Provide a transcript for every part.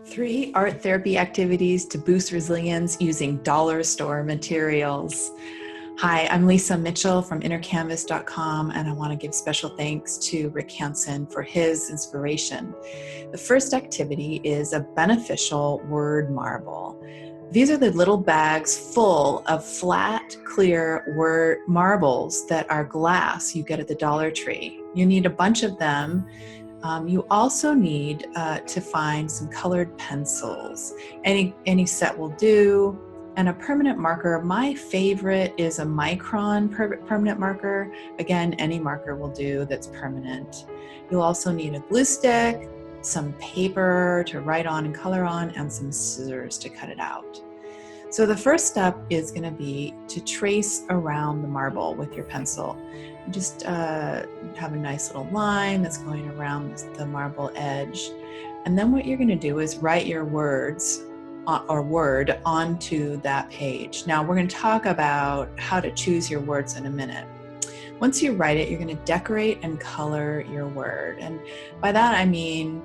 3 art therapy activities to boost resilience using dollar store materials. Hi, I'm Lisa Mitchell from InnerCanvas.com, and I want to give special thanks to Rick Hansen for his inspiration. The first activity is a beneficial word marble. These are the little bags full of flat, clear word marbles that are glass you get at the Dollar Tree. You need a bunch of them. You also need to find some colored pencils. Any set will do, and a permanent marker. My favorite is a Micron permanent marker. Again, any marker will do that's permanent. You'll also need a glue stick, some paper to write on and color on, and some scissors to cut it out. So the first step is going to be to trace around the marble with your pencil. Just have a nice little line that's going around the marble edge. And then what you're going to do is write your words or word onto that page. Now we're going to talk about how to choose your words in a minute. Once you write it, you're going to decorate and color your word. And by that I mean,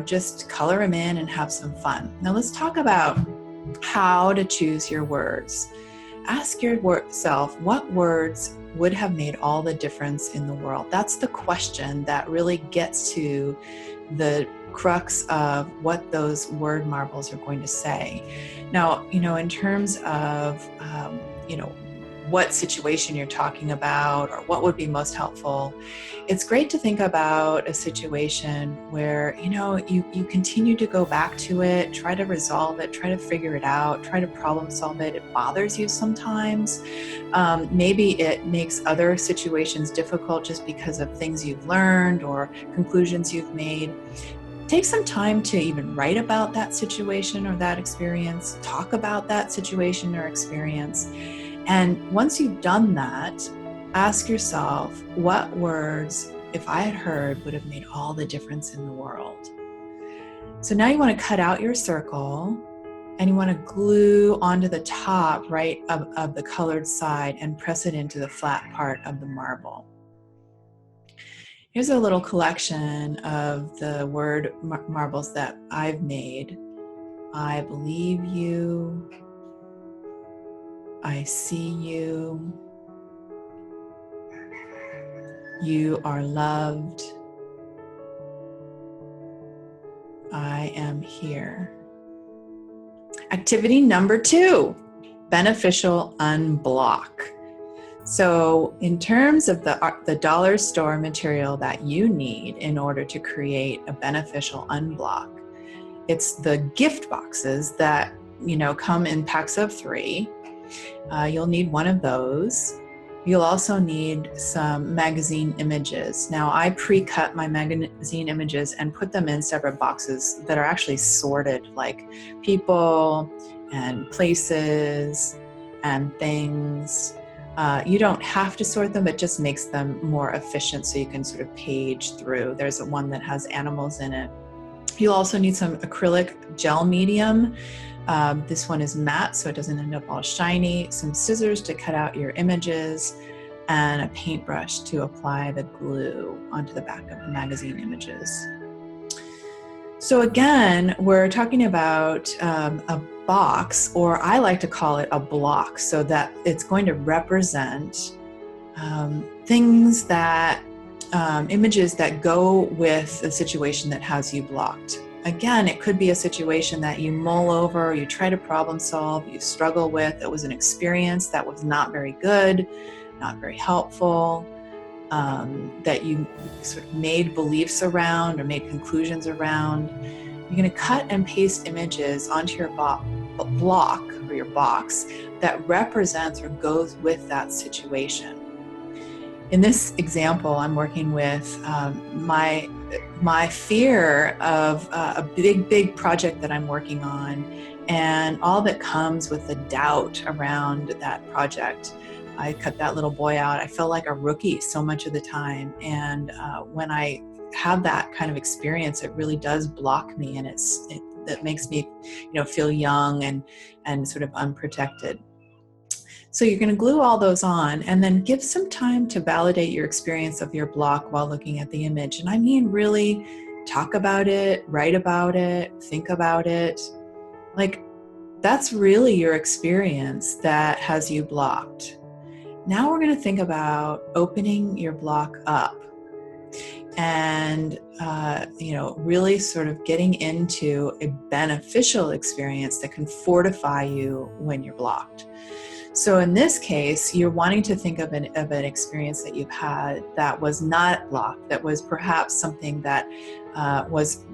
just color them in and have some fun. Now let's talk about how to choose your words. Ask yourself, what words would have made all the difference in the world? That's the question that really gets to the crux of what those word marbles are going to say. Now, in terms of, what situation you're talking about or what would be most helpful, it's great to think about a situation where, you continue to go back to it, try to resolve it, try to figure it out, try to problem solve it. It bothers you sometimes. Maybe it makes other situations difficult just because of things you've learned or conclusions you've made. Take some time to even write about that situation or that experience, talk about that situation or experience. And once you've done that, ask yourself, what words, if I had heard, would have made all the difference in the world? So now you want to cut out your circle and you want to glue onto the top right of the colored side and press it into the flat part of the marble. Here's a little collection of the word marbles that I've made. I believe you. I see you. You are loved. I am here. Activity number 2, beneficial unblock. So in terms of the dollar store material that you need in order to create a beneficial unblock, it's the gift boxes that, come in packs of 3. You'll need one of those. You'll also need some magazine images. Now, I pre-cut my magazine images and put them in separate boxes that are actually sorted, like people and places and things. You don't have to sort them, it just makes them more efficient so you can sort of page through. There's one that has animals in it. You'll also need some acrylic gel medium. This one is matte, so it doesn't end up all shiny. Some scissors to cut out your images, and a paintbrush to apply the glue onto the back of the magazine images. So again, we're talking about a box, or I like to call it a block, so that it's going to represent things that, images that go with the situation that has you blocked. Again, it could be a situation that you mull over, you try to problem solve, you struggle with. It was an experience that was not very good, not very helpful, that you sort of made beliefs around or made conclusions around. You're going to cut and paste images onto your block or your box that represents or goes with that situation. In this example, I'm working with my fear of a big project that I'm working on, and all that comes with the doubt around that project. I cut that little boy out. I felt like a rookie so much of the time, and when I have that kind of experience, it really does block me, and it makes me, feel young and sort of unprotected. So you're going to glue all those on and then give some time to validate your experience of your block while looking at the image. And I mean, really talk about it, write about it, think about it. Like, that's really your experience that has you blocked. Now we're going to think about opening your block up and, really sort of getting into a beneficial experience that can fortify you when you're blocked. So in this case, you're wanting to think of an experience that you've had that was not blocked, that was perhaps something that was,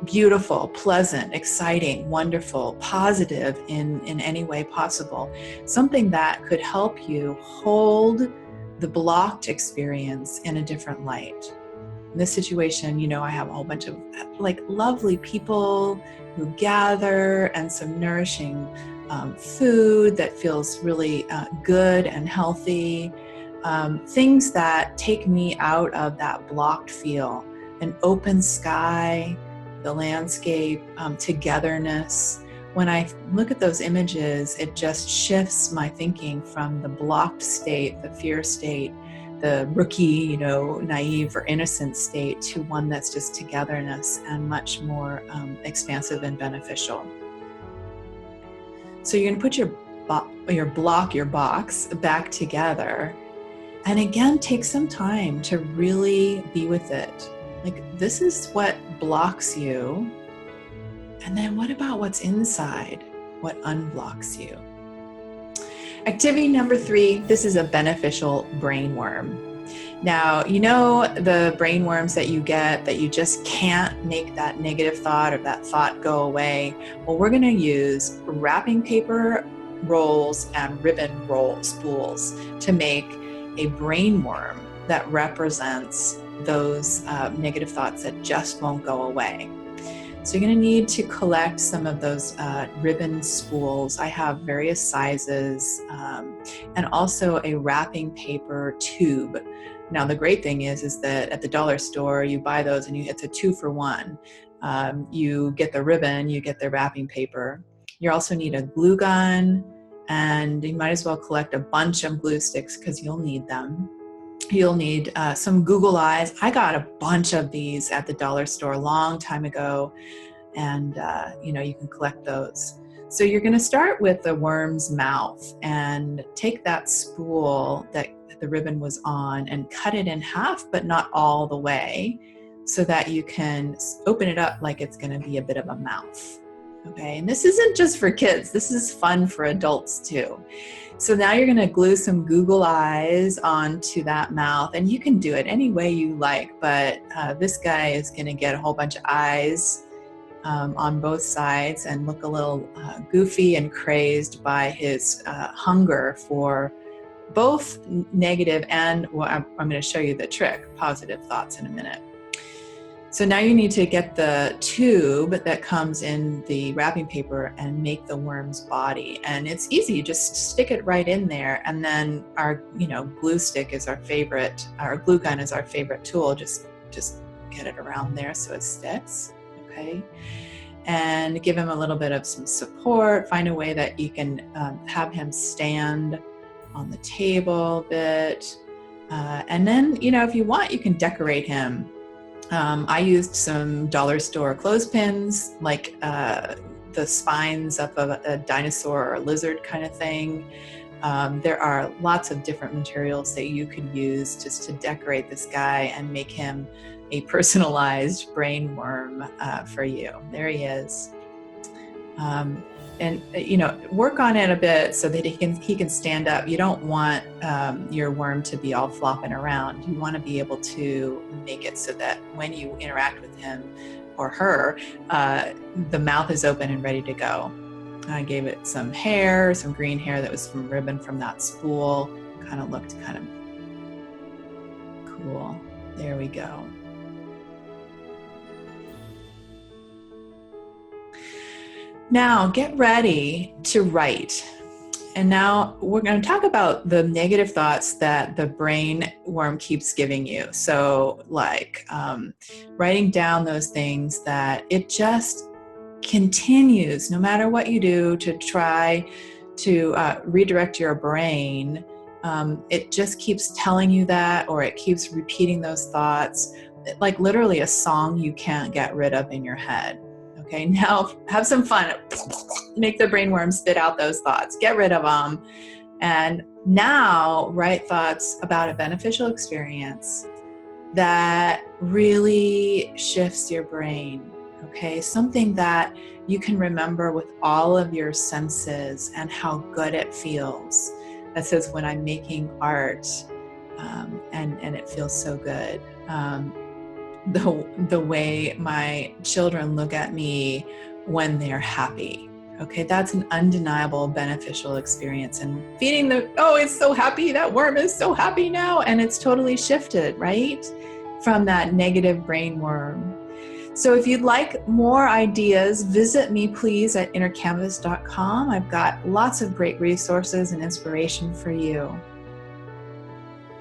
beautiful, pleasant, exciting, wonderful, positive in any way possible. Something that could help you hold the blocked experience in a different light. In this situation, I have a whole bunch of lovely people who gather and some nourishing food that feels really good and healthy. Things that take me out of that blocked feel. An open sky, the landscape, togetherness. When I look at those images, it just shifts my thinking from the blocked state, the fear state, the rookie, naive or innocent state, to one that's just togetherness and much more expansive and beneficial. So you're going to put your box back together, and again, take some time to really be with it. Like, this is what blocks you. And then what about what's inside? What unblocks you? Activity number 3, this is a beneficial brain worm. Now, the brain worms that you get that you just can't make that negative thought or that thought go away. Well, we're going to use wrapping paper rolls and ribbon roll spools to make a brain worm that represents those negative thoughts that just won't go away. So you're going to need to collect some of those ribbon spools. I have various sizes, and also a wrapping paper tube. Now, the great thing is that at the dollar store, you buy those and it's a 2-for-1. You get the ribbon, you get the wrapping paper. You also need a glue gun, and you might as well collect a bunch of glue sticks because you'll need them. You'll need some Google Eyes. I got a bunch of these at the dollar store a long time ago, and you can collect those. So you're going to start with the worm's mouth and take that spool that the ribbon was on and cut it in half, but not all the way, so that you can open it up like it's going to be a bit of a mouth. Okay, and this isn't just for kids. This is fun for adults too. So now you're going to glue some Google Eyes onto that mouth, and you can do it any way you like, but this guy is going to get a whole bunch of eyes on both sides and look a little goofy and crazed by his hunger for both negative and, well, I'm going to show you the trick, positive thoughts in a minute. So now you need to get the tube that comes in the wrapping paper and make the worm's body. And it's easy, just stick it right in there. And then our, glue stick is our favorite, our glue gun is our favorite tool. Just get it around there so it sticks, okay? And give him a little bit of some support. Find a way that you can have him stand on the table a bit. And then, if you want, you can decorate him. I used some dollar store clothespins, like the spines of a dinosaur or a lizard kind of thing. There are lots of different materials that you could use just to decorate this guy and make him a personalized brain worm for you. There he is. And work on it a bit so that he can stand up. You don't want your worm to be all flopping around. You want to be able to make it so that when you interact with him or her, the mouth is open and ready to go. I gave it some hair, some green hair that was from ribbon from that spool. Kind of looked kind of cool. There we go. Now get ready to write. And now we're going to talk about the negative thoughts that the brain worm keeps giving you. So writing down those things that it just continues, no matter what you do, to try to redirect your brain. It just keeps telling you that, or it keeps repeating those thoughts. like literally a song you can't get rid of in your head. Okay, now have some fun. Make the brainworm spit out those thoughts. Get rid of them. And now write thoughts about a beneficial experience that really shifts your brain. Okay, something that you can remember with all of your senses and how good it feels. That says, when I'm making art, and it feels so good. The way my children look at me when they're happy. Okay, that's an undeniable beneficial experience. And feeding it's so happy, that worm is so happy now. And it's totally shifted, right? From that negative brain worm. So if you'd like more ideas, visit me please at innercanvas.com. I've got lots of great resources and inspiration for you.